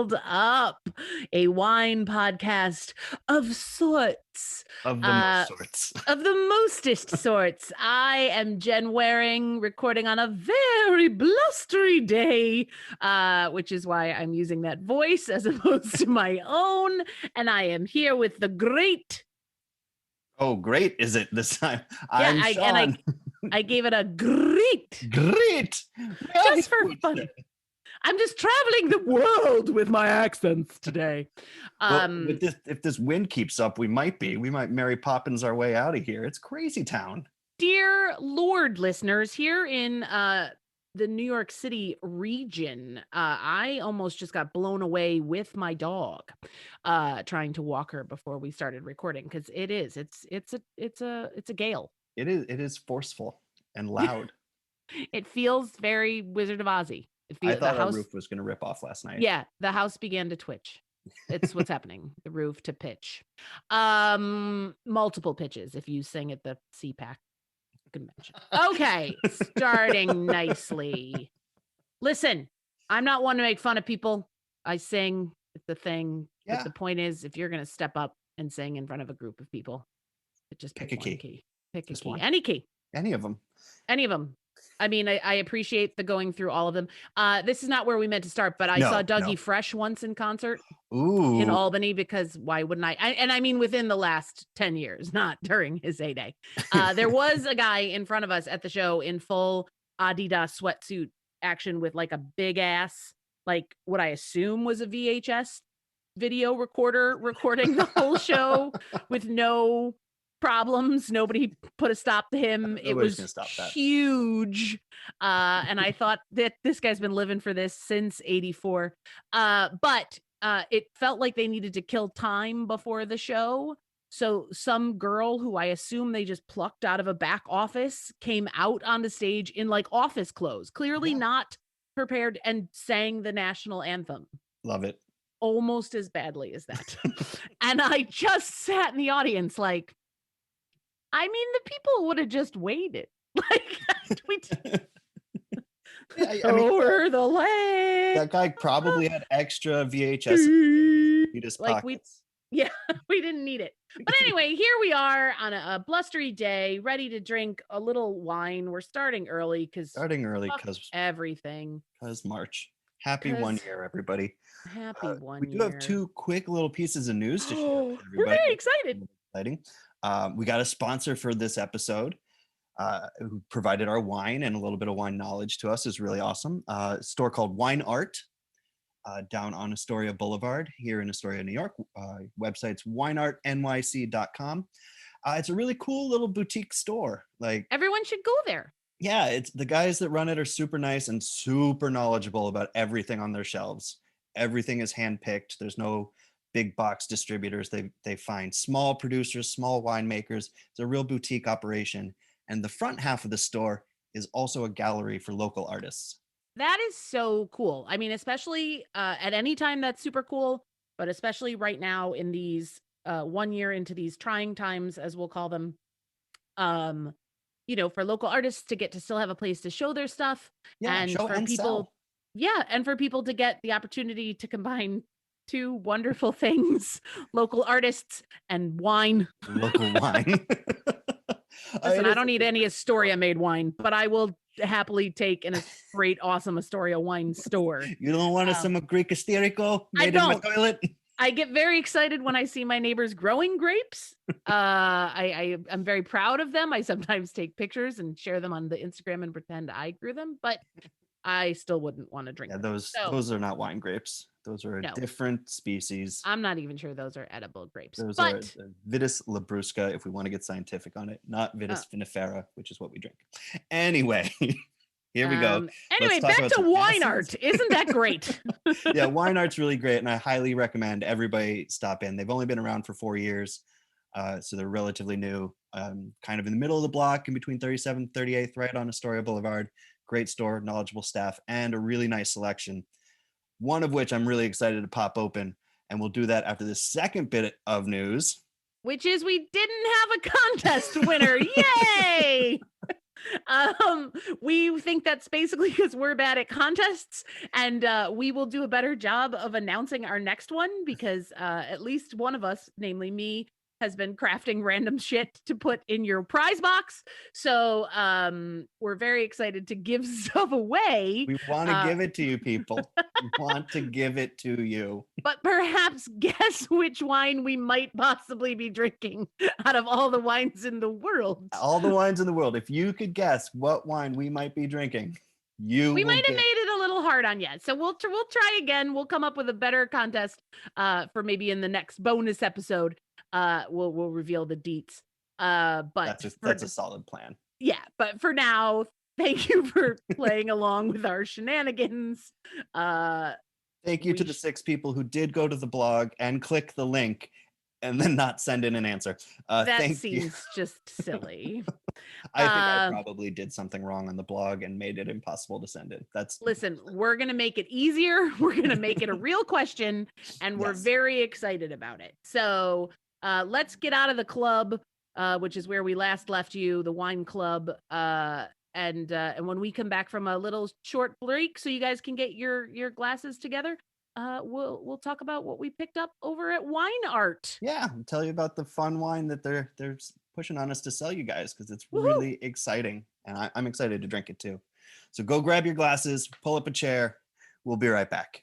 Filled Up, a wine podcast of sorts. Of the most sorts. Of the mostest sorts. I am Jenn Waring, recording on a very blustery day, which is why I'm using that voice as opposed to my own. And I am here with the great... Oh, great is it this time? Yeah, I'm Seán. I gave it a great. Great. Just for fun. I'm just traveling the world with my accents today. Well, if this wind keeps up, we might Mary Poppins our way out of here. It's crazy town. Dear Lord listeners, here in the New York City region, I almost just got blown away with my dog, trying to walk her before we started recording, because it's a gale. It is forceful and loud. It feels very Wizard of Ozzy. I thought our roof was going to rip off last night. Yeah, the house began to twitch. It's what's happening. The roof to pitch. Multiple pitches if you sing at the CPAC convention. Okay, starting nicely. Listen, I'm not one to make fun of people. I sing. It's the thing. Yeah. But the point is, if you're going to step up and sing in front of a group of people, just pick a key. Pick a key. One. Any key. Any of them. Any of them. I mean, I appreciate the going through all of them. This is not where we meant to start, but I saw Dougie Fresh once in concert. Ooh. In Albany, because why wouldn't I? And I mean, within the last 10 years, not during his heyday. There was a guy in front of us at the show in full Adidas sweatsuit action with like a big ass, like what I assume was a VHS video recorder recording the whole show with no problems. Nobody put a stop to him. It was huge. And I thought that this guy's been living for this since 84. But it felt like they needed to kill time before the show. So some girl who I assume they just plucked out of a back office came out on the stage in like office clothes, clearly not prepared, and sang the national anthem. Love it. Almost as badly as that. And I just sat in the audience like, I mean, the people would have just waited. Like, over the land. That guy probably had extra VHS. Like we didn't need it. But anyway, here we are on a blustery day, ready to drink a little wine. We're starting early because everything. Because March. Happy 1 year, everybody. Happy 1 year. We do have two quick little pieces of news to share with everybody. We're very excited. Exciting. We got a sponsor for this episode who provided our wine and a little bit of wine knowledge to us. Is really awesome. A store called Wine Art down on Astoria Boulevard here in Astoria, New York. Website's wineartnyc.com. It's a really cool little boutique store. Like, everyone should go there. Yeah, it's the guys that run it are super nice and super knowledgeable about everything on their shelves. Everything is handpicked. There's no big box distributors. They find small producers, small winemakers. It's a real boutique operation. And the front half of the store is also a gallery for local artists. That is so cool. I mean, especially at any time, that's super cool. But especially right now in these 1 year into these trying times, as we'll call them, for local artists to get to still have a place to show their stuff. Yeah, and for people. Sell. Yeah. And for people to get the opportunity to combine two wonderful things, local artists and wine. Local wine. Listen, I don't need any Astoria made wine, but I will happily take in a great, awesome Astoria wine store. You don't want some Greek Hysterico made in my toilet? I get very excited when I see my neighbors growing grapes. I'm very proud of them. I sometimes take pictures and share them on the Instagram and pretend I grew them, but I still wouldn't want to drink them. Those are not wine grapes. Those are a different species. I'm not even sure those are edible grapes. Those are Vitis labrusca, if we want to get scientific on it, not Vitis vinifera, which is what we drink. Anyway, here we go. Anyway, back to Wine Art. Isn't that great? Yeah, Wine Art's really great, and I highly recommend everybody stop in. They've only been around for 4 years, so they're relatively new. Kind of in the middle of the block, in between 37th and 38th, right on Astoria Boulevard. Great store, knowledgeable staff, and a really nice selection. One of which I'm really excited to pop open, and we'll do that after the second bit of news. Which is we didn't have a contest winner. Yay! We think that's basically because we're bad at contests, and we will do a better job of announcing our next one because at least one of us, namely me, has been crafting random shit to put in your prize box. So we're very excited to give stuff away. We want to give it to you, people. We want to give it to you. But perhaps guess which wine we might possibly be drinking out of all the wines in the world. All the wines in the world. If you could guess what wine we might be drinking, We might have made it a little hard on you. So we'll try again. We'll come up with a better contest for maybe in the next bonus episode. We'll reveal the deets. But that's a solid plan. Yeah, but for now, thank you for playing along with our shenanigans. Thank you to the 6 people who did go to the blog and click the link and then not send in an answer. That seems just silly. I think I probably did something wrong on the blog and made it impossible to send in. Listen, we're going to make it easier. We're going to make it a real question, and we're very excited about it. So let's get out of the club, which is where we last left you, the wine club. And when we come back from a little short break, so you guys can get your glasses together, we'll talk about what we picked up over at Wine Art. Yeah, I'll tell you about the fun wine that they're pushing on us to sell you guys because it's really exciting, and I'm excited to drink it too. So go grab your glasses, pull up a chair. We'll be right back.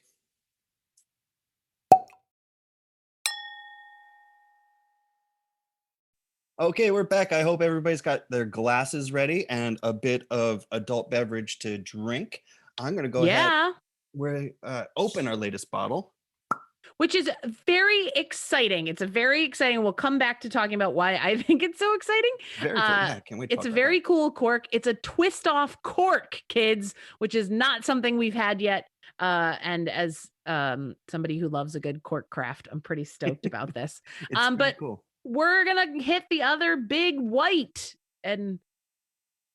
Okay, we're back. I hope everybody's got their glasses ready and a bit of adult beverage to drink. I'm going to go ahead. We're open our latest bottle, which is very exciting. It's a very exciting. We'll come back to talking about why I think it's so exciting. Very cool. Yeah, can't wait. It's a very cool cork. It's a twist off cork, kids, which is not something we've had yet. And as somebody who loves a good cork craft, I'm pretty stoked about this. But cool. We're gonna hit the other big white, and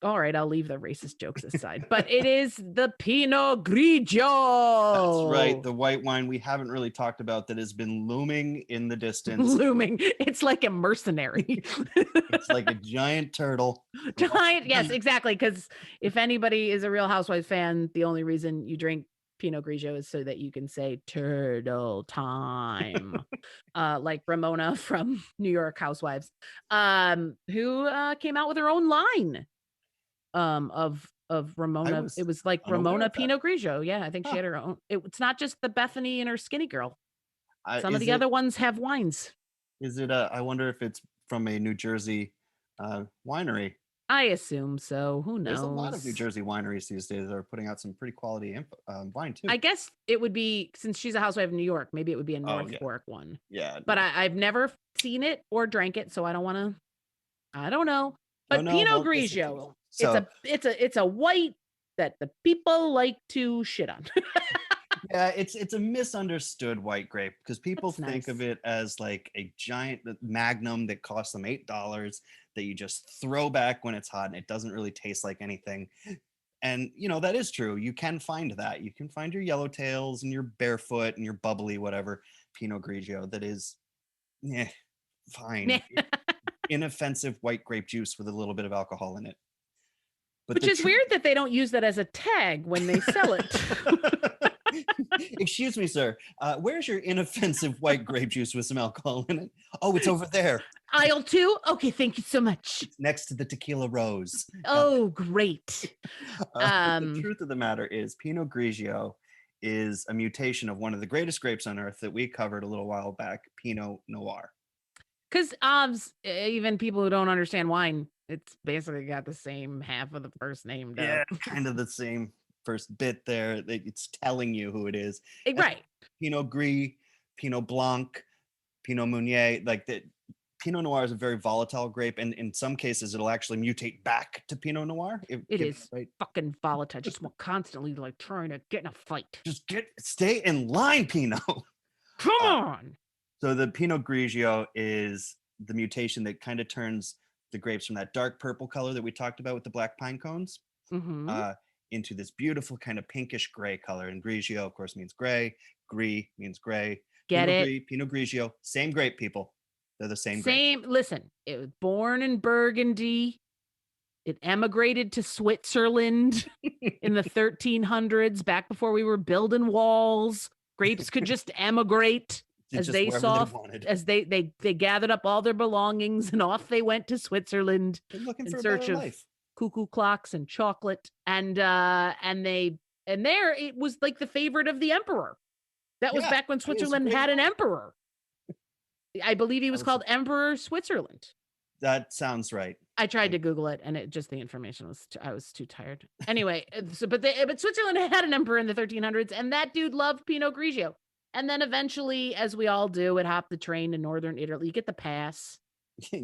all right, I'll leave the racist jokes aside, but it is the Pinot Grigio. That's right, the white wine we haven't really talked about that has been looming in the distance. Looming. It's like a mercenary. It's like a giant turtle. Giant, yes, exactly. Because if anybody is a Real Housewives fan, the only reason you drink Pinot Grigio is so that you can say turtle time. Like Ramona from New York Housewives, who came out with her own line of Ramona. It was like Ramona Pinot Grigio. Yeah, I think she had her own. It's not just the Bethany and her Skinny Girl. Some of the other ones have wines. Is it I wonder if it's from a New Jersey winery. I assume so. Who knows? There's a lot of New Jersey wineries these days that are putting out some pretty quality wine too. I guess it would be, since she's a housewife of New York, maybe it would be a North Fork one. Yeah. But I've never seen it or drank it, so I don't want to. I don't know. But Pinot Grigio, it's a white that the people like to shit on. Yeah, it's a misunderstood white grape because people think of it as like a giant magnum that costs them $8 that you just throw back when it's hot and it doesn't really taste like anything. And that is true. You can find that. You can find your yellowtails and your barefoot and your bubbly whatever Pinot Grigio that is fine. Inoffensive white grape juice with a little bit of alcohol in it. But which is weird that they don't use that as a tag when they sell it. Excuse me, sir. Where's your inoffensive white grape juice with some alcohol in it? Oh, it's over there. Aisle 2? Okay, thank you so much. It's next to the tequila rose. Oh, great. The truth of the matter is Pinot Grigio is a mutation of one of the greatest grapes on earth that we covered a little while back, Pinot Noir. Because even people who don't understand wine, it's basically got the same half of the first name. Yeah, kind of the same first bit there. It's telling you who it is. Right. Pinot Gris, Pinot Blanc, Pinot Meunier. Like that, Pinot Noir is a very volatile grape, and in some cases, it'll actually mutate back to Pinot Noir. It is fucking volatile. Just constantly like trying to get in a fight. Just stay in line, Pinot. Come on. So the Pinot Grigio is the mutation that kind of turns the grapes from that dark purple color that we talked about with the black pine cones into this beautiful kind of pinkish gray color. And Grigio, of course, means gray. Gris means gray. Get Pinot it? Gris, Pinot Grigio, same grape, people. They're the same grape. Listen, it was born in Burgundy. It emigrated to Switzerland in the 1300s, back before we were building walls. Grapes could just emigrate as they saw, as they gathered up all their belongings and off they went to Switzerland looking in for search a of life. cuckoo clocks and chocolate. And there it was like the favorite of the emperor. That was back when Switzerland had an emperor. I believe he was called Emperor Switzerland. That sounds right. I tried to Google it, and the information was, I was too tired. Anyway, but Switzerland had an emperor in the 1300s, and that dude loved Pinot Grigio. And then eventually, as we all do, it hopped the train to northern Italy. You get the pass.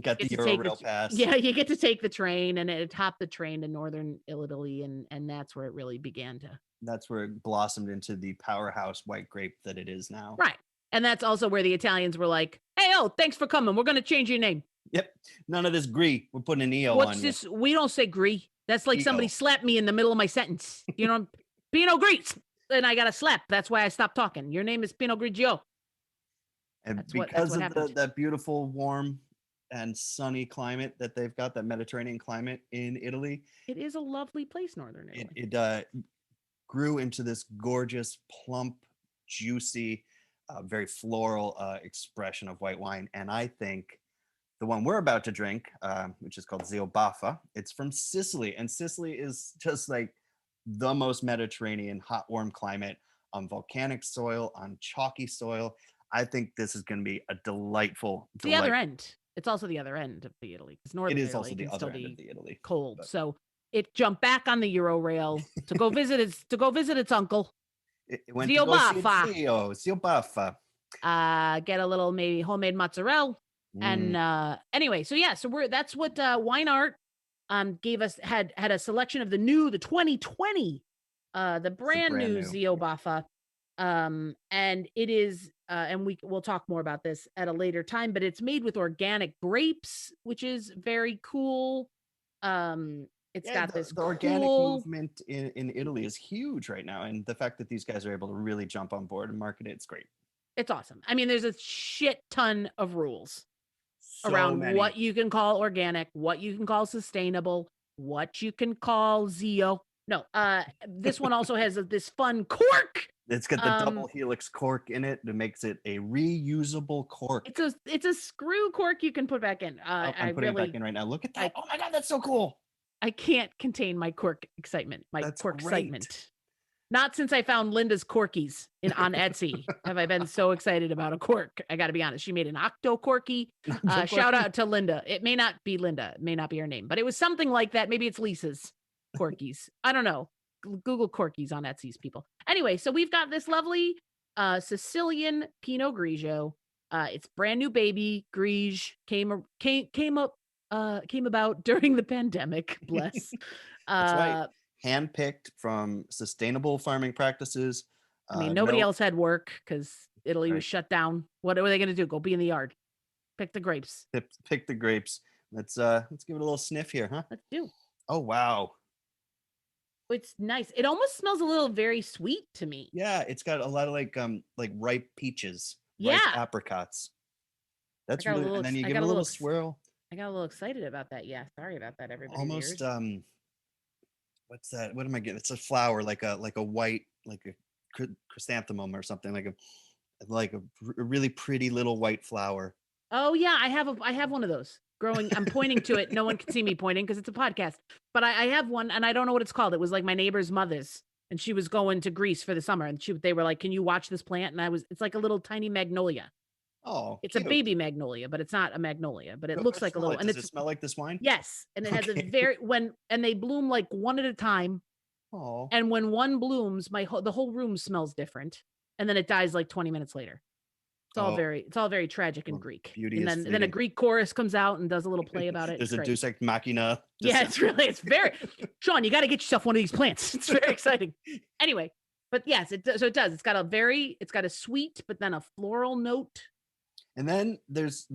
Got the Eurorail pass. Yeah, you get to take the train, and it hopped the train to northern Italy, and that's where it really began to. That's where it blossomed into the powerhouse white grape that it is now. Right. And that's also where the Italians were like, hey, thanks for coming. We're going to change your name. Yep. None of this Gris. We're putting an EO What's on this? you. We don't say Gris. That's like somebody slapped me in the middle of my sentence. You know, Pinot Gris. And I got a slap. That's why I stopped talking. Your name is Pinot Grigio. And because of that beautiful, warm, and sunny climate that they've got, that Mediterranean climate in Italy. It is a lovely place, northern Italy. It grew into this gorgeous, plump, juicy, very floral expression of white wine. And I think the one we're about to drink, which is called Zio Baffa, it's from Sicily. And Sicily is just like the most Mediterranean, hot, warm climate on volcanic soil, on chalky soil. I think this is going to be a delightful. The other end. It's also the other end of the Italy. Because northern Italy also the other end of the Italy. Cold. But. So it jumped back on the Eurorail to go visit its uncle. It went Zio Baffa. Zio Baffa. Get a little maybe homemade mozzarella. And anyway, so that's what Wine Art gave us, had a selection of the 2020 the brand new Zio Baffa. And it is and we'll talk more about this at a later time, but it's made with organic grapes, which is very cool. It's got this the organic movement in Italy is huge right now, and the fact that these guys are able to really jump on board and market it, it's great. It's awesome. I mean, there's a shit ton of rules around what you can call organic, what you can call sustainable, what you can call Zio. No, this one also has this fun cork. It's got the double helix cork in it that makes it a reusable cork. It's a screw cork you can put back in. I'm putting it back in right now. Look at that. Oh my God, that's so cool. I can't contain my cork excitement, excitement. Not since I found Linda's Corkies on Etsy have I been so excited about a cork. I got to be honest. She made an octo corky. Shout out to Linda. It may not be Linda. It may not be her name, but it was something like that. Maybe it's Lisa's Corkies. I don't know. Google Corkies on Etsy's people. Anyway, so we've got this lovely Sicilian Pinot Grigio. It's brand new baby. Grigio came about during the pandemic. Bless. That's right. Handpicked from sustainable farming practices. I mean, nobody else had work because Italy was shut down. What were they going to do? Go be in the yard, pick the grapes. Pick the grapes. Let's give it a little sniff here, huh? Let's do. Oh wow, it's nice. It almost smells a little very sweet to me. Yeah, it's got a lot of like ripe peaches, ripe apricots. That's really, and then you give it a little swirl. I got a little excited about that. Yeah, sorry about that, everybody. Almost what's that? What am I getting? It's a flower, like a white, like a chrysanthemum or something, like a really pretty little white flower. Oh yeah, I have one of those growing. I'm pointing to it. No one can see me pointing because it's a podcast. But I have one, and I don't know what it's called. It was like my neighbor's mother's, and she was going to Greece for the summer, and they were like, "Can you watch this plant?" And it's like a little tiny magnolia. Oh, it's cute. A baby magnolia, but it's not a magnolia, but it looks like a little. And does it smell like this wine? Yes, and it has a very and they bloom like one at a time. Oh. And when one blooms, the whole room smells different, and then it dies like 20 minutes later. It's all very tragic and Greek. Beauty, and then a Greek chorus comes out and does a little play about it. There's a Deus Ex Machina. Yeah, it's very. Sean, you got to get yourself one of these plants. It's very exciting. Anyway, but yes, it does. It's got a sweet, but then a floral note. And then there's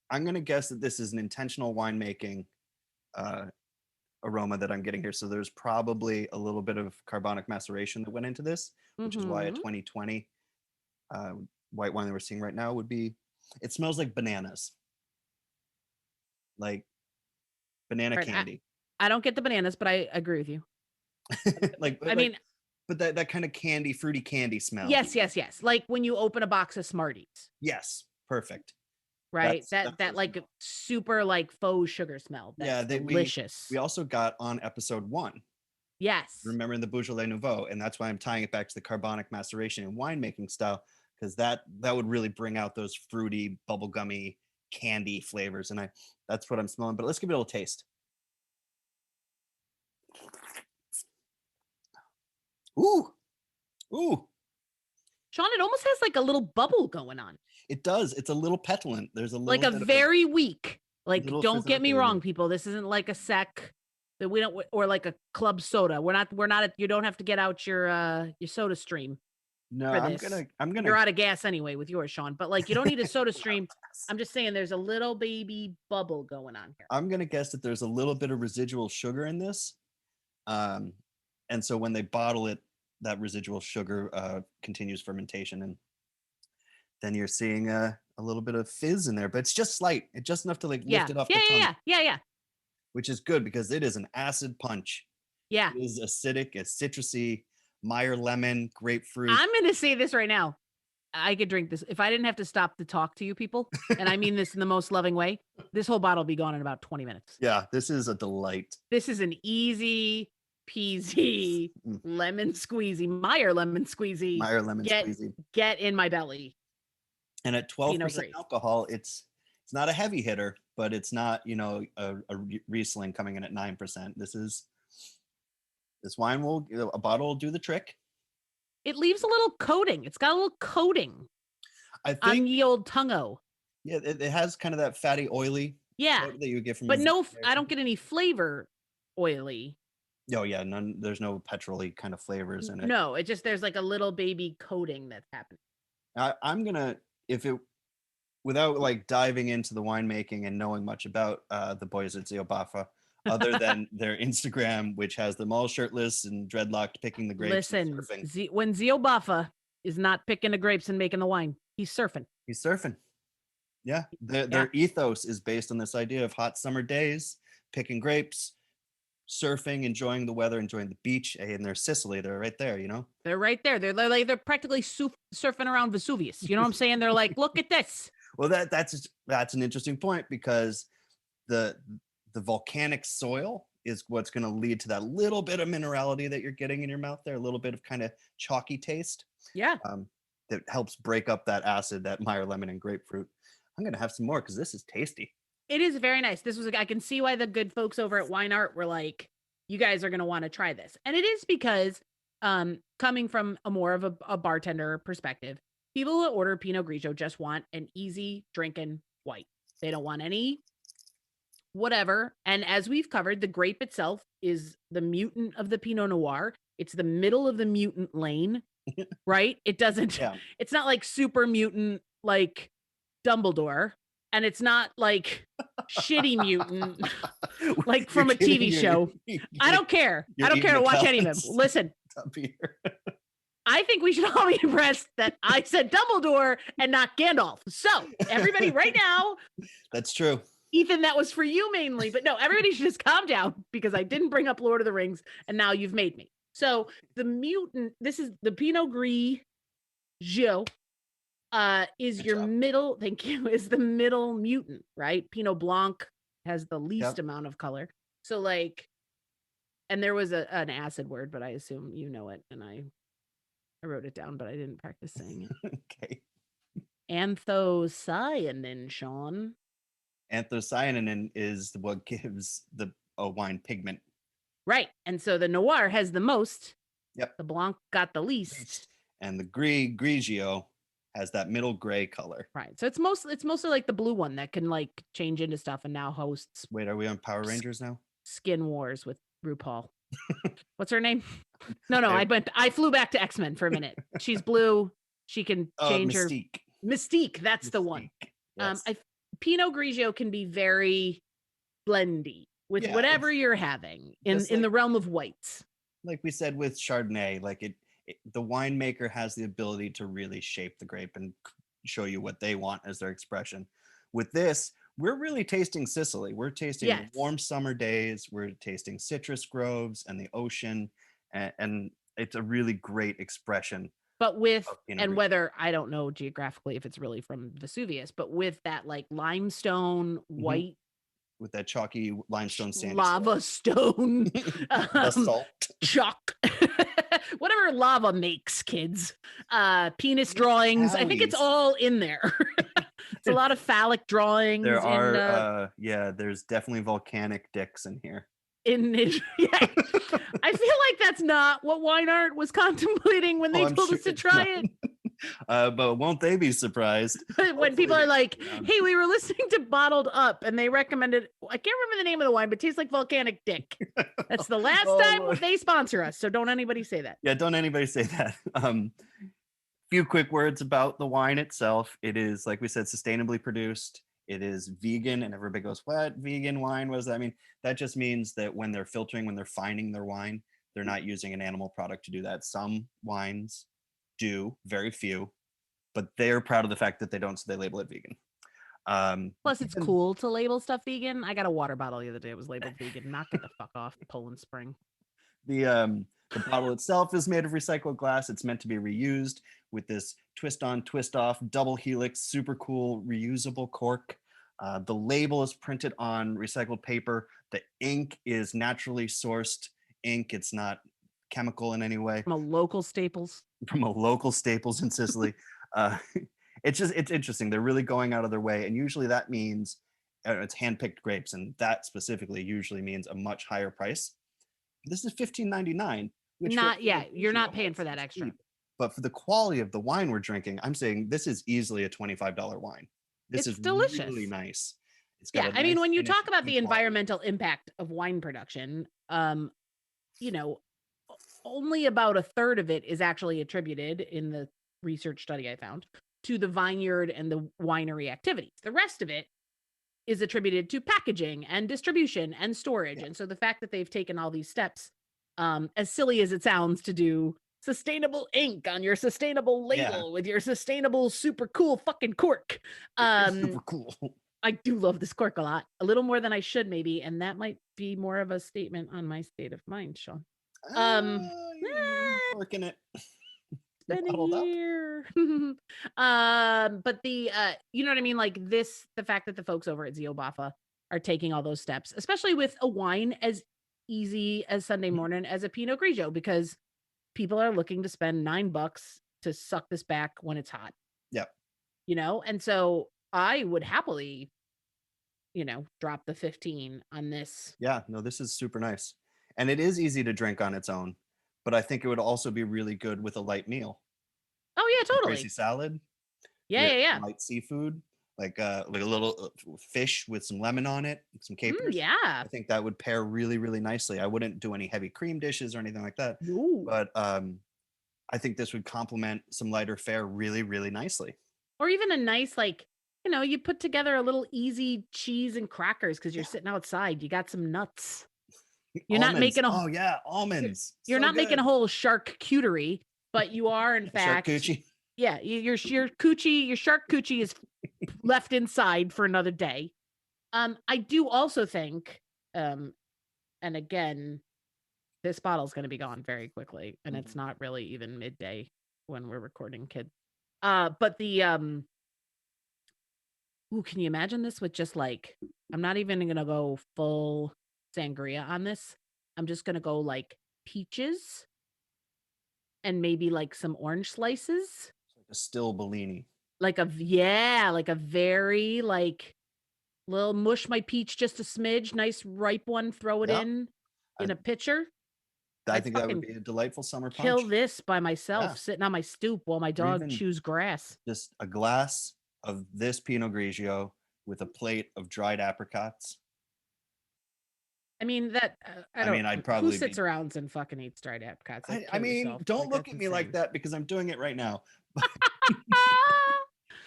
I'm going to guess that this is an intentional winemaking aroma that I'm getting here. So there's probably a little bit of carbonic maceration that went into this, which is why a 2020 white wine that we're seeing right now it smells like bananas. Like banana Right, candy. I don't get the bananas, but I agree with you. I mean, but that kind of candy, fruity candy smell. yes. Like when you open a box of Smarties, Yes, perfect. right? That's That the like smell. super like faux sugar smell. Yeah, That's delicious. we also got on episode 1. Yes. Remember in the Beaujolais Nouveau, and that's why I'm tying it back to the carbonic maceration and winemaking style, because that would really bring out those fruity, bubblegummy candy flavors, and that's what I'm smelling. But let's give it a little taste. Ooh, ooh, Sean, it almost has like a little bubble going on. it does. It's a little petulant. There's a Like little a bit very weak. Like, little don't get me wrong, fizzability. people. This isn't like a sec that we don't, or like a club soda. We're not. You don't have to get out your Soda Stream No, for I'm this. gonna. You're out of gas anyway with yours, Sean. But like, you don't need a Soda Stream. I'm just saying, there's a little baby bubble going on here. I'm gonna guess that there's a little bit of residual sugar in this, and so when they bottle it, that residual sugar continues fermentation, and then you're seeing a little bit of fizz in there, but it's just slight. It's just enough to like lift it off the tongue, Yeah. which is good because it is an acid punch. Yeah. It is acidic, it's citrusy, Meyer lemon, grapefruit. I'm going to say this right now. I could drink this if I didn't have to stop to talk to you people. And I mean this in the most loving way. This whole bottle will be gone in about 20 minutes. Yeah, this is a delight. This is an easy peasy lemon squeezy, Meyer lemon squeezy. Meyer lemon squeezy. Get in my belly. And at 12% alcohol, it's not a heavy hitter, but it's not, a Riesling coming in at 9%. This wine a bottle will do the trick. It leaves a little coating. It's got a little coating. I think on the old tongueo. Yeah, it has kind of that fatty, oily. Yeah, that you get from. But no, I don't get any flavor oily. Oh yeah, none. There's no petrol-y kind of flavors in it. No, it just there's like a little baby coating that's happening. I'm gonna without like diving into the winemaking and knowing much about the boys at Zio Baffa, other than their Instagram, which has them all shirtless and dreadlocked picking the grapes. Listen, when Zio Baffa is not picking the grapes and making the wine, he's surfing. He's surfing. Yeah, their ethos is based on this idea of hot summer days, picking grapes, surfing, enjoying the weather, enjoying the beach. And they're Sicily. They're right there, They're right there. They're practically surfing around Vesuvius. You know what I'm saying? They're like, look at this. Well, that's an interesting point because the volcanic soil is what's going to lead to that little bit of minerality that you're getting in your mouth there, a little bit of kind of chalky taste. Yeah. That helps break up that acid, that Meyer lemon and grapefruit. I'm going to have some more because this is tasty. It is very nice. I can see why the good folks over at Wine Art were like, you guys are going to want to try this. And it is because coming from more of a bartender perspective, people who order Pinot Grigio just want an easy drinking white. They don't want any whatever. And as we've covered, the grape itself is the mutant of the Pinot Noir. It's the middle of the mutant lane, right? It doesn't, It's not like super mutant like Dumbledore. And it's not like shitty mutant, like from a TV show. I don't care. I don't care to watch any of them. Listen, I think we should all be impressed that I said Dumbledore and not Gandalf. So everybody right now. That's true. Ethan, that was for you mainly, but no, everybody should just calm down because I didn't bring up Lord of the Rings and now you've made me. So the mutant, this is the Pinot Grigio. Is Good your job. Middle, thank you, is the middle mutant, right? Pinot Blanc has the least amount of color. So like, and there was an acid word, but I assume you know it. And I wrote it down, but I didn't practice saying it. Okay. Anthocyanin, Sean. Anthocyanin is what gives the wine pigment. Right. And so the Noir has the most. Yep. The Blanc got the least. And the Grigio has that middle gray color. Right. So it's mostly like the blue one that can like change into stuff and now hosts. Wait, are we on Power Rangers now? Skin Wars with RuPaul. What's her name? No, I flew back to X-Men for a minute. She's blue. She can change Mystique. Her Mystique, that's the one. Yes. Pinot Grigio can be very blendy with whatever you're having in the realm of whites. Like we said with Chardonnay, like the winemaker has the ability to really shape the grape and show you what they want as their expression. With this, we're really tasting Sicily. We're tasting Yes. warm summer days. We're tasting citrus groves and the ocean, and it's a really great expression But with, of Pinot and Grigio. whether, I don't know geographically if it's really from Vesuvius, but with that like limestone, Mhm. white With that chalky limestone sandy lava soil. stone, Basalt. chalk, whatever lava makes, kids. Penis drawings. I think it's Alleys. all in there. It's a lot of phallic drawings There are yeah, there's definitely volcanic dicks in here. in it. Yeah. I feel like that's not what Wine Art was contemplating when they I'm told sure us to it's try not. it. But won't they be surprised? When people Hopefully are they like, stick around. hey, we were listening to Bottled Up and they recommended, I can't remember the name of the wine, but tastes like volcanic dick. That's the last Oh, time Lord. they sponsor us. So don't anybody say that. Yeah, don't anybody say that. Few quick words about the wine itself. It is, like we said, sustainably produced. It is vegan, and everybody goes, "What vegan wine? What does that mean?" That just means that when they're filtering, when they're fining their wine, they're not using an animal product to do that. Some wines do, very few, but they're proud of the fact that they don't, so they label it vegan. Plus, it's Even cool to label stuff vegan. I got a water bottle the other day. It was labeled vegan. Knock it the fuck off, Poland Spring. the bottle itself is made of recycled glass. It's meant to be reused with this twist on, twist off, double helix, super cool reusable cork. The label is printed on recycled paper. The ink is naturally sourced ink. It's not chemical in any way. From a local Staples. From a local Staples in Sicily. Uh, it's interesting. They're really going out of their way, and usually that means it's handpicked grapes, and that specifically usually means a much higher price. This is $15.99, which Not, for yeah, you're Grigio, not paying for that seems extra. cheap. But for the quality of the wine we're drinking, I'm saying this is easily a $25 wine. This It's is delicious. really nice. It's got Yeah, a I mean, nice when you finish talk about and the quality. environmental impact of wine production, you know, only about a third of it is actually attributed in the research study I found to the vineyard and the winery activities. The rest of it is attributed to packaging and distribution and storage. Yeah. And so the fact that they've taken all these steps, as silly as it sounds, to do sustainable ink on your sustainable label with your sustainable super cool fucking cork. Super cool. I do love this cork a lot, a little more than I should maybe, and that might be more of a statement on my state of mind, Seán. You're working it. It's been a Bottled up. year. But the you know what I mean? Like this, the fact that the folks over at Zio Baffa are taking all those steps, especially with a wine as easy as Sunday morning as a Pinot Grigio, because people are looking to spend $9 to suck this back when it's hot. Yep. You know, and so I would happily, you know, drop the 15 on this. Yeah, no, this is super nice. And it is easy to drink on its own, but I think it would also be really good with a light meal. Oh yeah, Crazy totally. salad Yeah, with yeah, yeah. light seafood, like a little fish with some lemon on it, some capers. Yeah. I think that would pair really nicely. I wouldn't do any heavy cream dishes or anything like that, Ooh. but I think this would complement some lighter fare really nicely. Or even a nice, like, you know, you put together a little easy cheese and crackers because you're sitting outside. You got some nuts. You're not Almonds. making a Oh yeah, almonds. you're So not making good. a whole charcuterie, but you are in fact Charcuterie. yeah, your coochie, your shark coochie is left inside for another day. I do also think, and again, this bottle's gonna be gone very quickly, and it's not really even midday when we're recording, kid. But the ooh, can you imagine this with just like, I'm not even gonna go full sangria on this. I'm just gonna go like peaches and maybe like some orange slices. Like a still Bellini. Like like a very like little mush my peach just a smidge, nice ripe one, throw it Yeah. in a pitcher. I I'd think that would fucking be a delightful summer kill punch. this by myself, Yeah. sitting on my stoop while my Or dog even chews grass. just a glass of this Pinot Grigio with a plate of dried apricots. I mean that I I don't. mean, I'd who probably sits be. around and fucking eats dried apricots? Like, I kill mean, yourself. don't Like, look that's at me like insane. that because I'm doing it right now.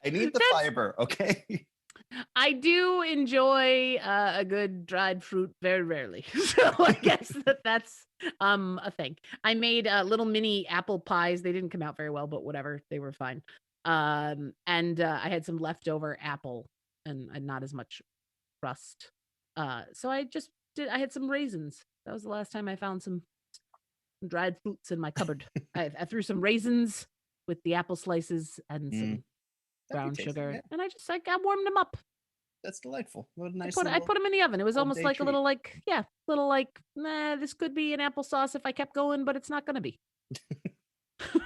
I need the That's- fiber, okay? I do enjoy a good dried fruit very rarely, so I guess that's a thing. I made little mini apple pies. They didn't come out very well, but whatever, they were fine. And I had some leftover apple and not as much crust. So I had some raisins. That was the last time I found some dried fruits in my cupboard. I threw some raisins with the apple slices and some brown sugar, yeah. and I warmed them up. That's delightful. What a nice I put them in the oven. It was almost like treat. this could be an applesauce if I kept going, but it's not going to be. So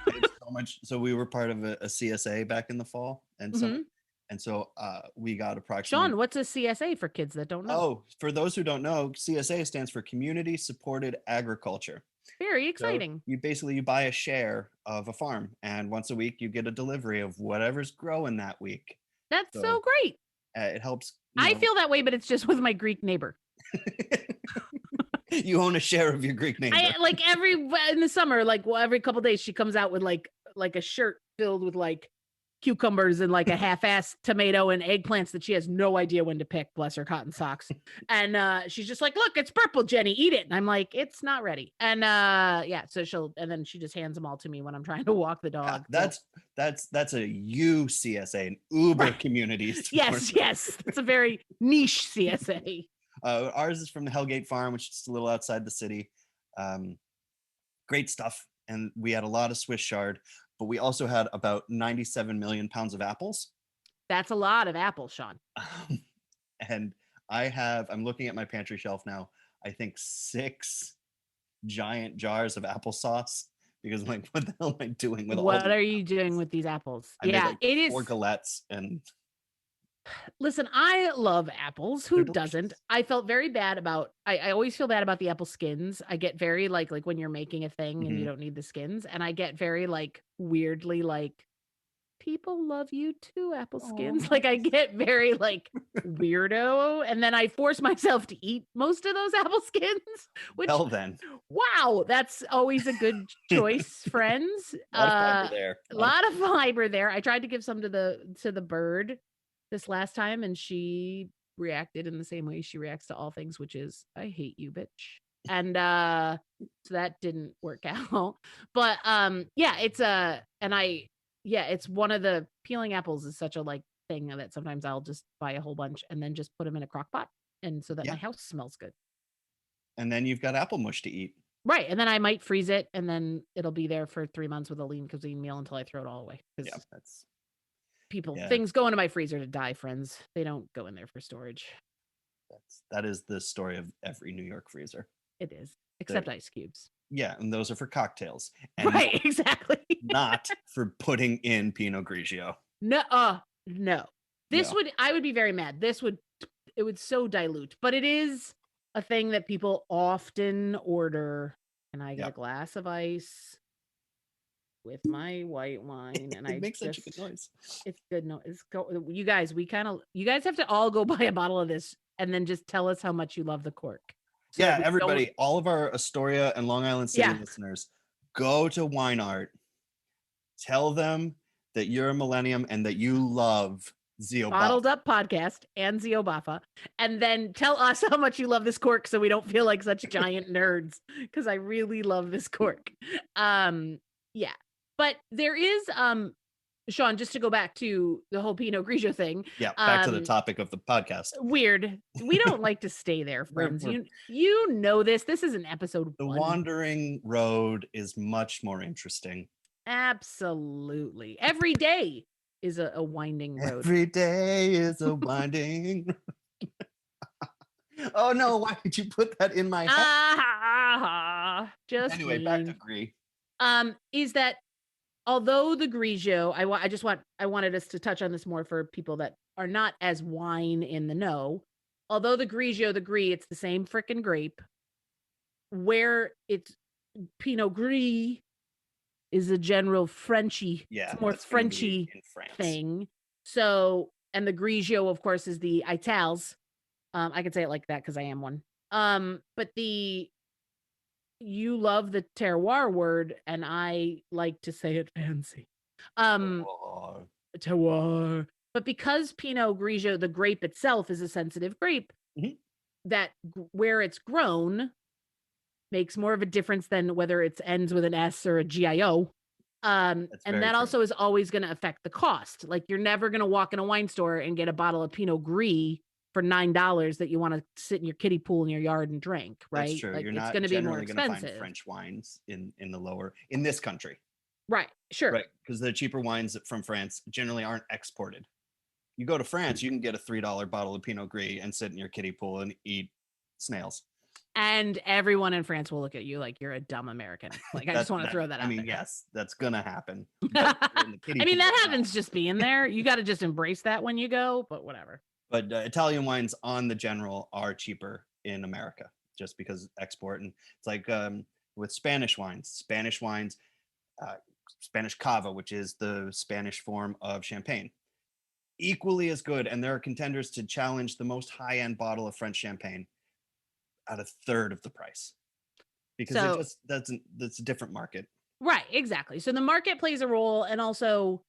much. So we were part of a CSA back in the fall, and so we got approximately. Sean, what's a CSA for kids that don't know? Oh, for those who don't know, CSA stands for Community Supported Agriculture. Very exciting. So you buy a share of a farm, and once a week you get a delivery of whatever's growing that week. That's so great. It helps. I feel that way, but it's just with my Greek neighbor. You own a share of your Greek neighbor. In the summer, every couple days she comes out with like a shirt filled with like cucumbers and like a half-assed tomato and eggplants that she has no idea when to pick, bless her cotton socks. And she's just like, look, it's purple, Jenny, eat it. And I'm like, it's not ready. And so then she just hands them all to me when I'm trying to walk the dog. That's a UCSA, an Uber community. Yes. It's a very niche CSA. Ours is from the Hellgate Farm, which is just a little outside the city. Great stuff. And we had a lot of Swiss chard, but we also had about 97 million pounds of apples. That's a lot of apples, Sean. And I'm looking at my pantry shelf now, I think 6 giant jars of applesauce, because I'm like, what the hell am I doing with all What are you doing with these apples? It is 4 is. galettes and... Listen, I love apples. Who doesn't? I felt very bad about, I always feel bad about the apple skins. I get very like when you're making a thing and you don't need the skins. And I get very weirdly people love you too, apple skins. Oh. I get very weirdo. And then I force myself to eat most of those apple skins. Which, well then. Wow, that's always a good choice, friends. A lot of fiber there. A lot of fiber there. I tried to give some to the bird this last time, and she reacted in the same way she reacts to all things, which is, I hate you, bitch. And so that didn't work out. But it's one of the peeling apples is such a thing that sometimes I'll just buy a whole bunch and then just put them in a crock pot, and so that my house smells good. And then you've got apple mush to eat. Right. And then I might freeze it, and then it'll be there for 3 months with a lean cuisine meal until I throw it all away. Yeah, that's... Things go into my freezer to die, friends. They don't go in there for storage. That is the story of every New York freezer. It is, except ice cubes. Yeah, and those are for cocktails. And right, exactly. Not for putting in Pinot Grigio. No. I would be very mad. It would so dilute, but it is a thing that people often order, and I get a glass of ice with my white wine, and it makes such a good noise. It's good noise. You guys have to all go buy a bottle of this and then just tell us how much you love the cork. So everybody, all of our Astoria and Long Island City listeners, go to Wine Art. Tell them that you're a millennium and that you love Zio Baffa. Bottled Up Podcast and Zio Baffa, and then tell us how much you love this cork, so we don't feel like such giant nerds, because I really love this cork. But there is, Sean, just to go back to the whole Pinot Grigio thing. Yeah, back to the topic of the podcast. Weird. We don't like to stay there, friends. You know this. This is an episode 1. The wandering road is much more interesting. Absolutely. Every day is a winding road. Every day is a winding Oh no, why did you put that in my head? Just anyway, back to Gris. Is that although the Grigio, I wanted us to touch on this more for people that are not as wine in the know. Although the Grigio, the Gris, it's the same frickin' grape. Where it's Pinot Gris is a general Frenchy, more Frenchy thing. So, and the Grigio, of course, is the Itals. I can say it like that because I am one. But you love the terroir word, and I like to say it fancy. Terroir. But because Pinot Grigio, the grape itself, is a sensitive grape, that where it's grown makes more of a difference than whether it ends with an S or a GIO. And that also is always going to affect the cost. Like, you're never going to walk in a wine store and get a bottle of Pinot Gris for $9 that you want to sit in your kiddie pool in your yard and drink, right? That's true. Like You're it's not going to be more generally going to find expensive. French wines in this country. Right. Sure. Right. Because the cheaper wines from France generally aren't exported. You go to France, you can get a $3 bottle of Pinot Gris and sit in your kiddie pool and eat snails. And everyone in France will look at you like you're a dumb American. Like, I just want to throw that out. I mean, there. yes, that's going to happen. I mean, that happens just being there. You got to just embrace that when you go, but whatever. But Italian wines on the general are cheaper in America just because export. And it's like with Spanish wines, Spanish cava, which is the Spanish form of champagne, equally as good. And there are contenders to challenge the most high-end bottle of French champagne at a third of the price because that's a different market. Right, exactly. So the market plays a role. And also,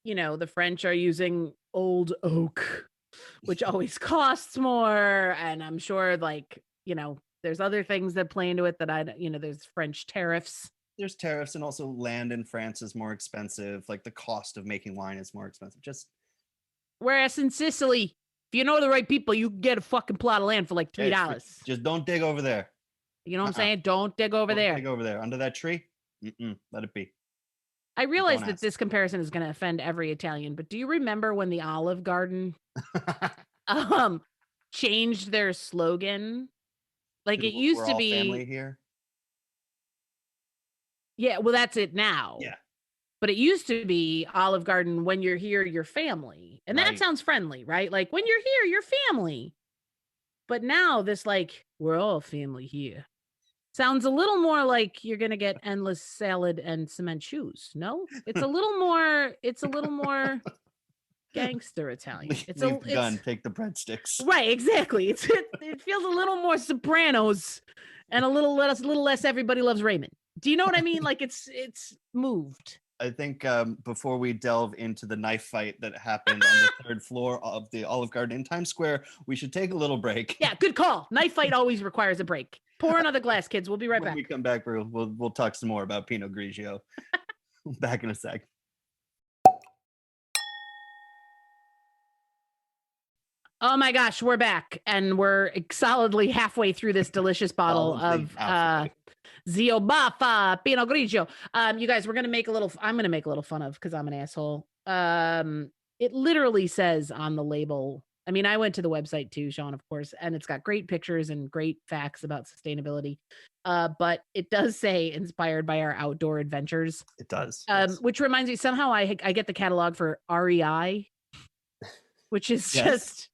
the French are using old oak, which always costs more. And I'm sure there's other things that play into it that there's French tariffs. There's tariffs, and also land in France is more expensive. Like the cost of making wine is more expensive. Whereas in Sicily, if you know the right people, you can get a fucking plot of land for like $3. Just don't dig over there. You know what I'm saying? Don't dig over there. Dig over there under that tree. Let it be. I realize that this comparison is going to offend every Italian, but do you remember when the Olive Garden changed their slogan? Like it used to be family here. Yeah, well, that's it now. Yeah. But it used to be Olive Garden, when you're here, you're family. And that sounds friendly, right? Like when you're here, you're family. But now this we're all family here sounds a little more like you're going to get endless salad and cement shoes. No, it's a little more gangster Italian. Leave the gun, take the breadsticks. Right, exactly. It feels a little more Sopranos and a little less Everybody Loves Raymond. Do you know what I mean? Like it's moved. I think before we delve into the knife fight that happened on the third floor of the Olive Garden in Times Square, we should take a little break. Yeah, good call. Knife fight always requires a break. Pour another glass, kids. We'll be right back. When we come back, we'll talk some more about Pinot Grigio. Back in a sec. Oh my gosh, we're back, and we're solidly halfway through this delicious bottle of Zio Baffa Pinot Grigio. You guys, I'm gonna make a little fun of, because I'm an asshole. It literally says on the label. I mean, I went to the website too, Sean, of course, and it's got great pictures and great facts about sustainability. But it does say inspired by our outdoor adventures. It does. Yes. Which reminds me, somehow I get the catalog for REI, which is just.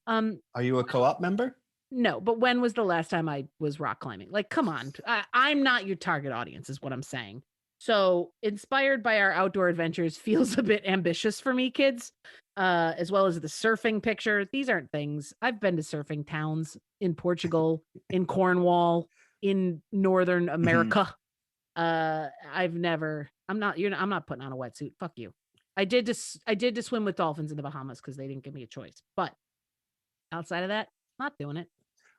Are you a co-op member? No, but when was the last time I was rock climbing? Like, come on. I'm not your target audience, is what I'm saying. So inspired by our outdoor adventures feels a bit ambitious for me, kids, as well as the surfing picture. These aren't things. I've been to surfing towns in Portugal, in Cornwall, in Northern America. I'm not putting on a wetsuit. Fuck you. I did to swim with dolphins in the Bahamas because they didn't give me a choice. But outside of that, not doing it.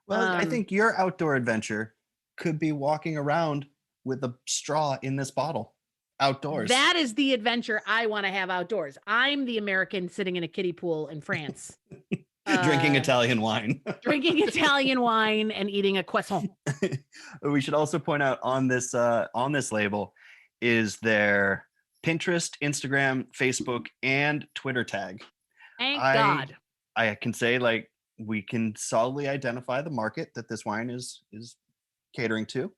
Well, I think your outdoor adventure could be walking around with a straw in this bottle outdoors. That is the adventure I want to have outdoors. I'm the American sitting in a kiddie pool in France. Drinking Italian wine. Drinking Italian wine and eating a croissant. We should also point out on this label is their Pinterest, Instagram, Facebook, and Twitter tag. Thank God. I can say, we can solidly identify the market that this wine is catering to.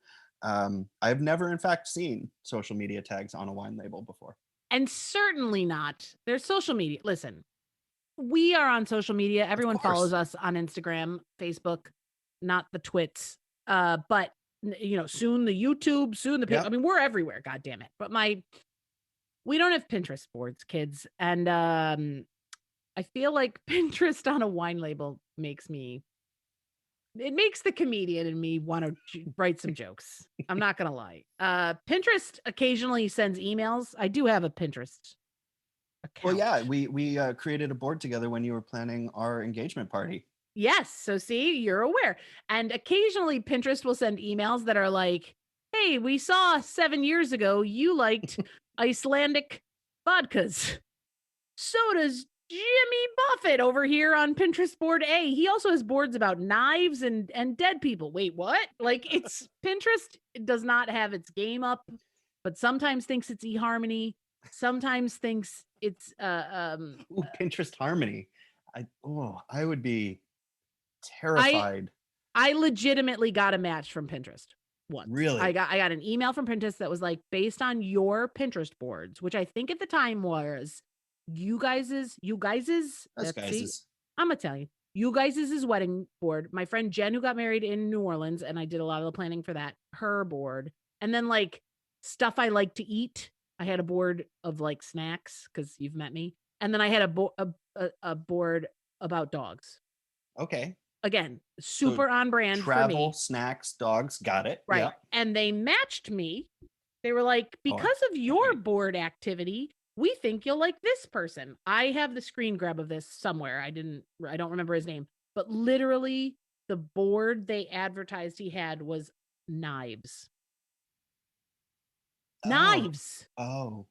I've never, in fact, seen social media tags on a wine label before. And certainly not. There's social media. Listen, we are on social media. Everyone follows us on Instagram, Facebook, not the twits. But, soon the YouTube, soon the... Yep. I mean, we're everywhere, God damn it. But we don't have Pinterest boards, kids. And I feel like Pinterest on a wine label makes the comedian in me want to write some jokes. I'm not going to lie. Pinterest occasionally sends emails. I do have a Pinterest account. Well, yeah, we created a board together when you were planning our engagement party. Yes. So see, you're aware. And occasionally Pinterest will send emails that are like, hey, we saw 7 years ago you liked Icelandic vodkas. So does Jimmy Buffett over here on Pinterest board A. He also has boards about knives and dead people. Wait, what? Like, it's Pinterest does not have its game up, but sometimes thinks it's eHarmony, sometimes thinks it's Pinterest Harmony. I would be terrified. I legitimately got a match from Pinterest once. Really? I got an email from Pinterest that was like, based on your Pinterest boards, which I think at the time was you guys's, That's guys's. I'm Italian. You guys's wedding board. My friend Jen, who got married in New Orleans, and I did a lot of the planning for that, her board. And then like stuff I like to eat. I had a board of like snacks because you've met me. And then I had a board about dogs. Okay. Again, super on brand travel, for me. Snacks, dogs, got it. Right. Yeah. And they matched me. They were like, because of your board activity, we think you'll like this person. I have the screen grab of this somewhere. I don't remember his name, but literally the board they advertised he had was knives. Knives. Oh.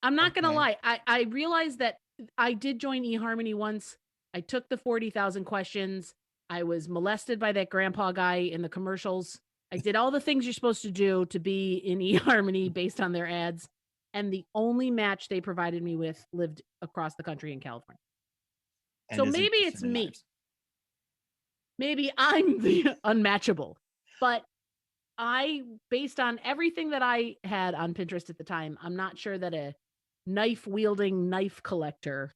I'm not going to lie. I realized that I did join eHarmony once. I took the 40,000 questions. I was molested by that grandpa guy in the commercials. I did all the things you're supposed to do to be in eHarmony based on their ads. And the only match they provided me with lived across the country in California. So maybe it's me. Knives. Maybe I'm the unmatchable. But based on everything that I had on Pinterest at the time, I'm not sure that a knife-wielding knife collector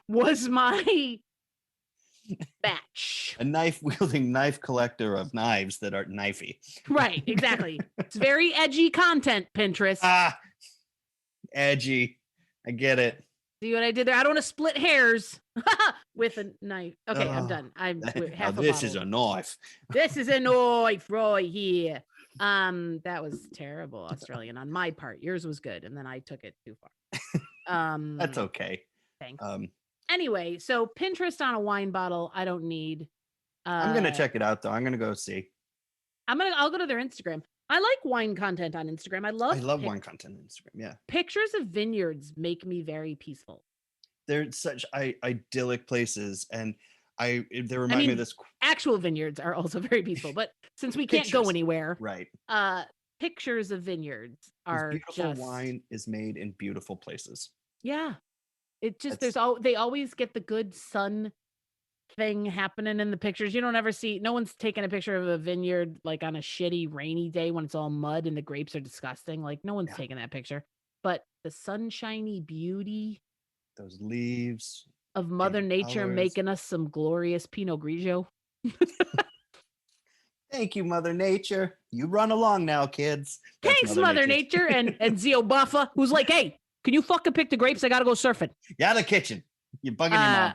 was my batch. A knife-wielding knife collector of knives that are knifey. Right, exactly. It's very edgy content, Pinterest. Edgy. I get it. See what I did there? I don't want to split hairs with a knife. Okay, I'm done. I'm half a this bottle. is a knife. This is a knife right here. That was terrible, Australian, on my part. Yours was good, and then I took it too far. That's okay. Thanks. Anyway, so Pinterest on a wine bottle, I don't need. I'm gonna check it out though. I'm gonna go see. I'll go to their Instagram. I like wine content on Instagram. I love wine content on Instagram. Yeah. Pictures of vineyards make me very peaceful. They're such idyllic places, and they remind me of this. Actual vineyards are also very peaceful, but since we can't go anywhere, right? Pictures of vineyards are beautiful. Wine is made in beautiful places. Yeah, it just they always get the good sun thing happening in the pictures. You don't ever see, no one's taking a picture of a vineyard like on a shitty rainy day when it's all mud and the grapes are disgusting. Like no one's taking that picture, but the sunshiny beauty, those leaves of Mother Nature making us some glorious Pinot Grigio. Thank you, Mother Nature. You run along now, kids. Thanks, Mother Nature. And Zio Baffa, who's like, hey, can you fucking pick the grapes? I gotta go surfing. Yeah, the kitchen. You're bugging your mom.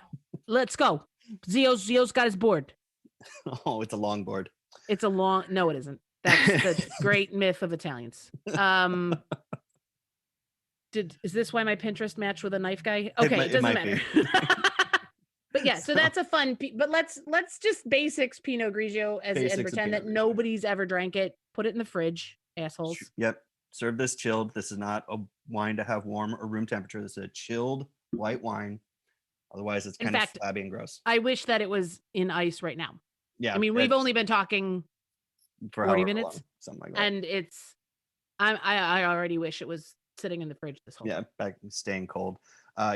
Let's go. Zio's got his board. Oh, it's a long board. No, it isn't. That's the great myth of Italians. Is this why my Pinterest matched with a knife guy? Okay, it doesn't matter. But yeah, so that's a fun. But let's just basics Pinot Grigio and pretend that nobody's ever drank it. Put it in the fridge, assholes. Yep. Serve this chilled. This is not a wine to have warm or room temperature. This is a chilled white wine. Otherwise, it's kind of flabby and gross. I wish that it was in ice right now. Yeah. I mean, we've only been talking for 40 minutes. Long, something like that. And I already wish it was sitting in the fridge this whole time. Yeah, staying cold.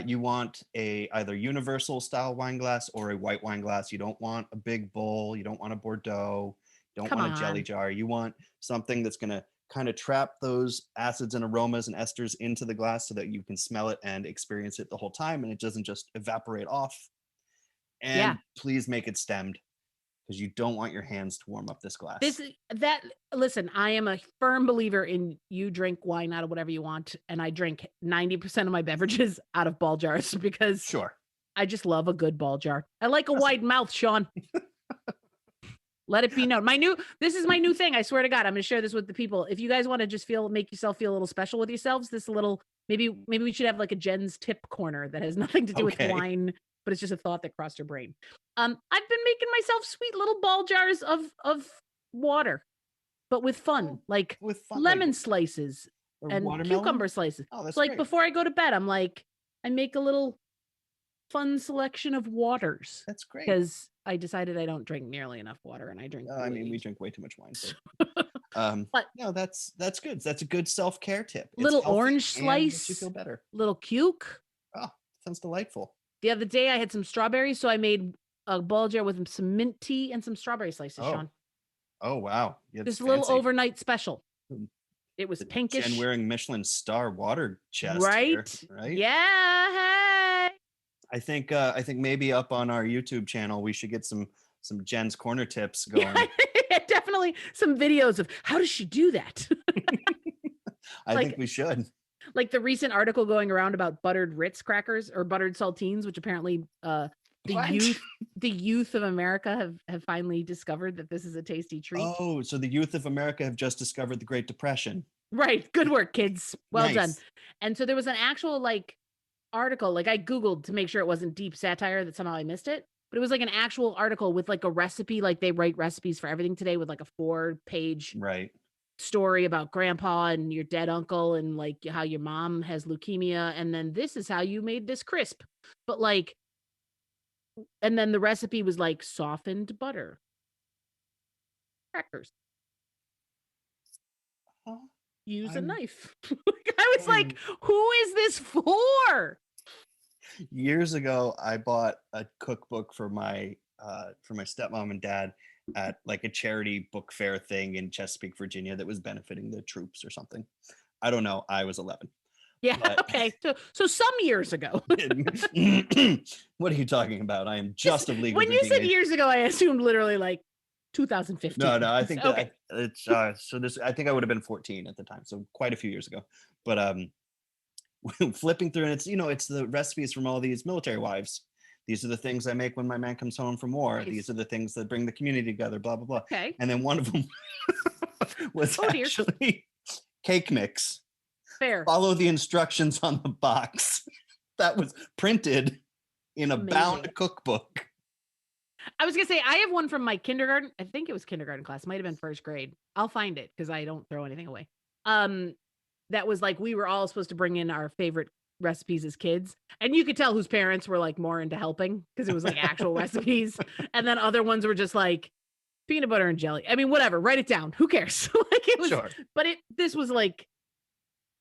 You want either universal style wine glass or a white wine glass. You don't want a big bowl. You don't want a Bordeaux. You don't want a jelly jar. You want something that's going to kind of trap those acids and aromas and esters into the glass so that you can smell it and experience it the whole time and it doesn't just evaporate off. And please make it stemmed because you don't want your hands to warm up this glass. Listen, I am a firm believer in you drink wine out of whatever you want, and I drink 90% of my beverages out of ball jars because I just love a good ball jar. I like a wide mouth, Sean. Let it be known. This is my new thing. I swear to God, I'm going to share this with the people. If you guys want to just make yourself feel a little special with yourselves, maybe we should have like a Jen's tip corner that has nothing to do with wine, but it's just a thought that crossed your brain. I've been making myself sweet little ball jars of water, but with fun, lemon slices, Or and watermelon? cucumber slices. Oh, that's So like great. before I go to bed, I'm like, I make a little fun selection of waters That's great. because I decided I don't drink nearly enough water and I drink I mean, we Kool-Aid. drink way too much wine. So. But No, that's good. That's a good self-care tip. It's little healthy orange and makes you slice, feel better. little cuke. Oh, sounds delightful. The other day I had some strawberries, so I made a ball jar with some mint tea and some strawberry slices, Sean. Oh wow. Just a little overnight special. Hmm. It was The pinkish. Jenn wearing Michelin star water chest here, right? Yeah. Hey. I think maybe up on our YouTube channel we should get some Jenn's corner tips going. Definitely some videos of how does she do that? I think we should. Like the recent article going around about buttered Ritz crackers or buttered saltines, which apparently the youth of America have finally discovered that this is a tasty treat. Oh, so the youth of America have just discovered the Great Depression. Right. Good work, kids. Well done. Nice. And so there was an actual like article, like I Googled to make sure it wasn't deep satire that somehow I missed it. But it was like an actual article with like a recipe, like they write recipes for everything today with like a 4-page story about grandpa and your dead uncle and like how your mom has leukemia. And then this is how you made this crisp. But like, and then the recipe was like softened butter, crackers. Use a knife. I was like, who is this for? Years ago, I bought a cookbook for my stepmom and dad at like a charity book fair thing in Chesapeake, Virginia that was benefiting the troops or something. I don't know. I was 11. Yeah. But... Okay. So some years ago. What are you talking about? I am just of legal. When you said years ago, I assumed literally like 2015. No, I think okay. It's so this. I think I would have been 14 at the time, so quite a few years ago. But flipping through, and it's the recipes from all these military wives. These are the things I make when my man comes home from war. Nice. These are the things that bring the community together. Blah blah blah. Okay. And then one of them was actually cake mix. Fair. Follow the instructions on the box. That was printed in a bound cookbook. I was gonna say I have one from my kindergarten. I think it was kindergarten class. Might have been first grade. I'll find it because I don't throw anything away. That was like we were all supposed to bring in our favorite recipes as kids, and you could tell whose parents were like more into helping because it was like actual recipes, and then other ones were just like peanut butter and jelly. I mean, whatever. Write it down. Who cares? Like it was, but this was like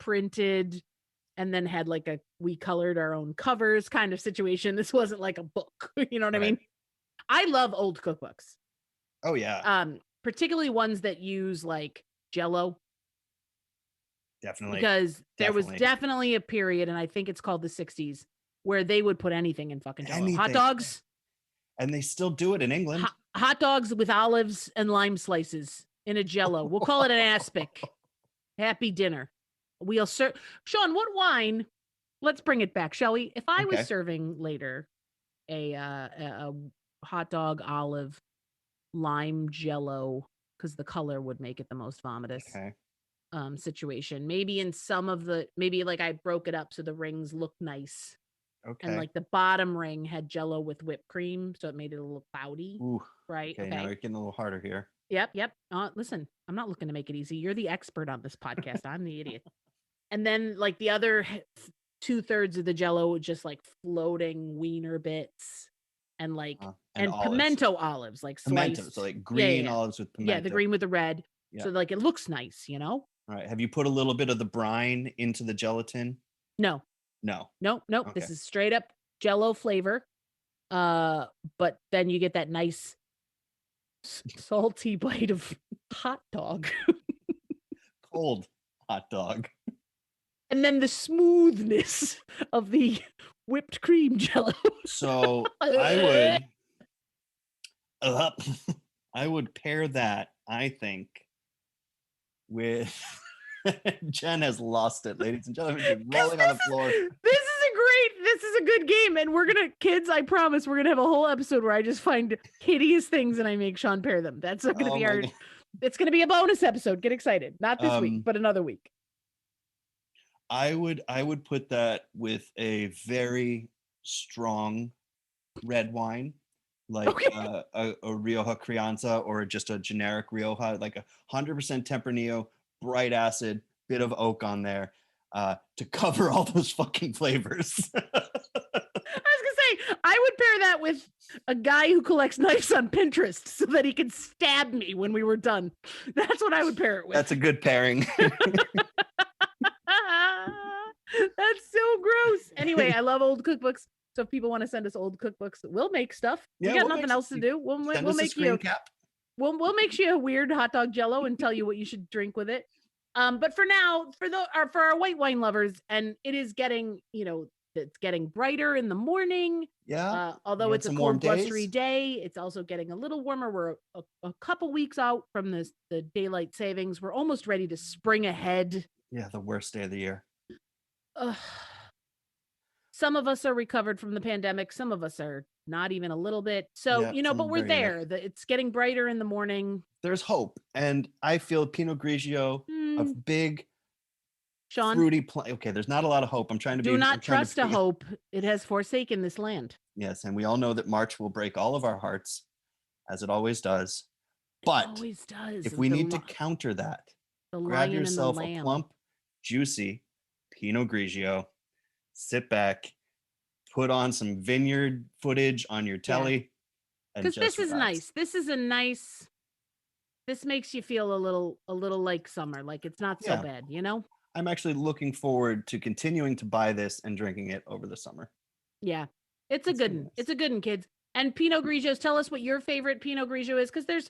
printed, and then had like we colored our own covers kind of situation. This wasn't like a book. You know what I mean? I love old cookbooks. Oh yeah. Particularly ones that use like Jell-O. Definitely. Because there was definitely a period, and I think it's called the 60s, where they would put anything in fucking Jell-O. Hot dogs. And they still do it in England. Hot dogs with olives and lime slices in a Jell-O. We'll call it an aspic. Happy dinner. We'll serve. Sean, what wine? Let's bring it back, shall we? If I was serving later a hot dog, olive, lime Jell-O, because the color would make it the most vomitous situation. Maybe in some of maybe like I broke it up so the rings look nice. Okay. And like the bottom ring had Jell-O with whipped cream, so it made it a little cloudy. Ooh. Right. Okay. Now you're getting a little harder here. Yep. Listen, I'm not looking to make it easy. You're the expert on this podcast. I'm the idiot. And then like the other 2/3 of the Jell-O was just like floating wiener bits and like and pimento olives, like pimento, sliced. So like green olives with pimento. Yeah, the green with the red. Yeah. So like it looks nice, you know? All right. Have you put a little bit of the brine into the gelatin? No. Nope. Okay. This is straight up Jell-O flavor. But then you get that nice salty bite of hot dog. Cold hot dog. And then the smoothness of the whipped cream Jell-O. So I would pair that, I think, with Jenn has lost it, ladies and gentlemen. She's rolling on the floor. This is a good game. And kids, I promise we're gonna have a whole episode where I just find hideous things and I make Sean pair them. That's gonna be it's gonna be a bonus episode. Get excited. Not this week, but another week. I would put that with a very strong red wine, like a Rioja Crianza or just a generic Rioja, like 100% Tempranillo, bright acid, bit of oak on there to cover all those fucking flavors. I was gonna say, I would pair that with a guy who collects knives on Pinterest so that he could stab me when we were done. That's what I would pair it with. That's a good pairing. That's so gross. Anyway, I love old cookbooks. So if people want to send us old cookbooks, we'll make stuff. Yeah, we got we'll nothing make else to do. We'll Send make us a screen you cap. we'll make you a weird hot dog jello and tell you what you should drink with it. But for now, for our white wine lovers, and it is getting, it's getting brighter in the morning. Yeah. Although we it's a had some cold, warm blustery days. day, it's also getting a little warmer. We're a couple weeks out from the daylight savings. We're almost ready to spring ahead. Yeah, the worst day of the year. Some of us are recovered from the pandemic. Some of us are not even a little bit. So, Yeah, but we're very there. It's getting brighter in the morning. There's hope. And I feel Pinot Grigio, a big, Sean, fruity okay, there's not a lot of hope. I'm trying to do not trust a hope. It has forsaken this land. Yes, and we all know that March will break all of our hearts, as it always does. But it always does. if we need to counter that, grab yourself a plump, juicy Pinot Grigio, sit back, put on some vineyard footage on your telly. Because this is nice. This makes you feel a little like summer, like it's not so bad, I'm actually looking forward to continuing to buy this and drinking it over the summer. Yeah, it's a good one. Nice. It's a good one, kids. And Pinot Grigios, tell us what your favorite Pinot Grigio is, because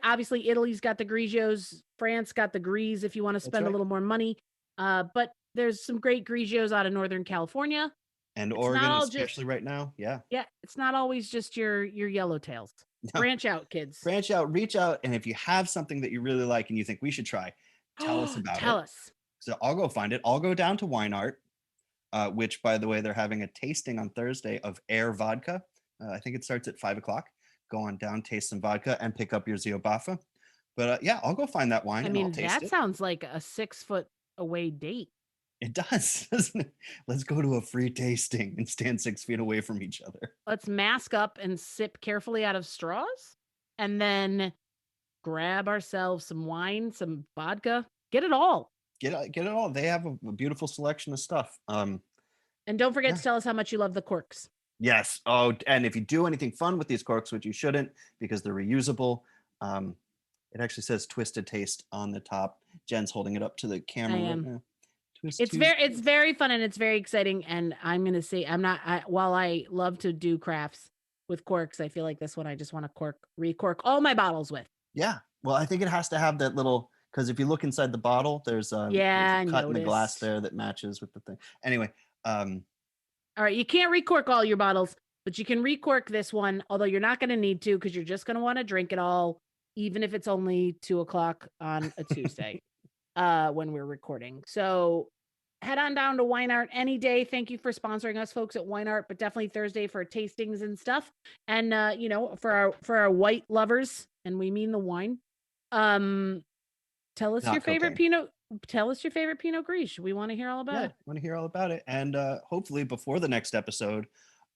obviously Italy's got the Grigios, France got the Gris if you want to spend a little more money. But there's some great Grigios out of Northern California. And Oregon, especially right now. Yeah. Yeah, it's not always just your yellowtails. No. Branch out, kids. Branch out, reach out, and if you have something that you really like and you think we should try, tell us about it. Tell us. So I'll go find it. I'll go down to Wine Art, which, by the way, they're having a tasting on Thursday of Air vodka. I think it starts at 5:00. Go on down, taste some vodka, and pick up your Zio Baffa. But I'll go find that wine. That sounds like a 6 foot away date. It does, doesn't it? Let's go to a free tasting and stand 6 feet away from each other. Let's mask up and sip carefully out of straws, and then grab ourselves some wine, some vodka. Get it all. Get it all. They have a beautiful selection of stuff. And don't forget to tell us how much you love the corks. Yes. Oh, and if you do anything fun with these corks, which you shouldn't because they're reusable, it actually says Twisted Taste on the top. Jen's holding it up to the camera right now. It's very fun and it's very exciting. And I'm going to say, while I love to do crafts with corks, I feel like this one I just want to recork all my bottles with. Yeah. Well, I think it has to have that little, because if you look inside the bottle, there's a cut in the glass there that matches with the thing. Anyway. All right. You can't recork all your bottles, but you can recork this one, although you're not going to need to, because you're just going to want to drink it all, even if it's only 2:00 on a Tuesday. When we're recording. So head on down to Wine Art any day. Thank you for sponsoring us folks at Wine Art, but definitely Thursday for tastings and stuff. And for our white lovers, and we mean the wine. Tell us your favorite Pinot. Tell us your favorite Pinot Gris. We want to hear all about it. Want to hear all about it. And hopefully before the next episode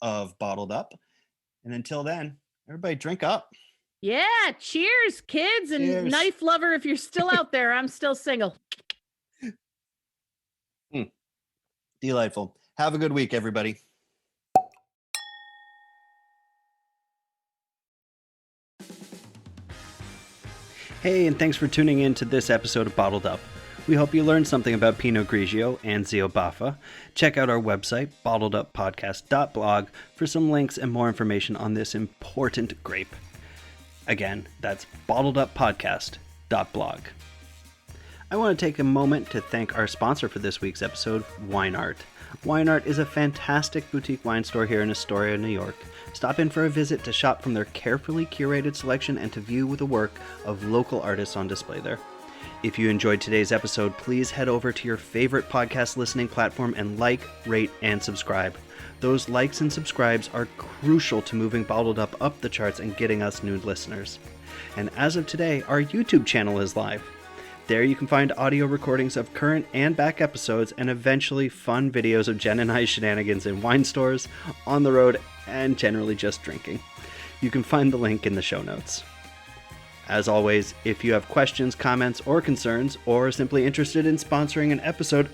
of Bottled Up. And until then, everybody drink up. Yeah, cheers, kids, and knife lover. If you're still out there, I'm still single. Delightful. Have a good week, everybody. Hey, and thanks for tuning in to this episode of Bottled Up. We hope you learned something about Pinot Grigio and Zio Baffa. Check out our website, bottleduppodcast.blog, for some links and more information on this important grape. Again, that's bottleduppodcast.blog. I want to take a moment to thank our sponsor for this week's episode, Wine Art. Wine Art is a fantastic boutique wine store here in Astoria, New York. Stop in for a visit to shop from their carefully curated selection and to view the work of local artists on display there. If you enjoyed today's episode, please head over to your favorite podcast listening platform and like, rate, and subscribe. Those likes and subscribes are crucial to moving Bottled up the charts and getting us new listeners. And as of today, our YouTube channel is live. There you can find audio recordings of current and back episodes and eventually fun videos of Jen and I's shenanigans in wine stores, on the road, and generally just drinking. You can find the link in the show notes. As always, if you have questions, comments, or concerns, or are simply interested in sponsoring an episode,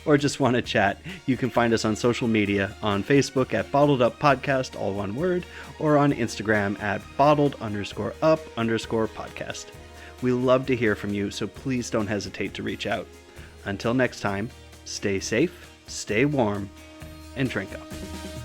or just want to chat, you can find us on social media on Facebook at Bottled Up Podcast, all one word, or on Instagram at bottled_up_podcast. We love to hear from you, so please don't hesitate to reach out. Until next time, stay safe, stay warm, and drink up.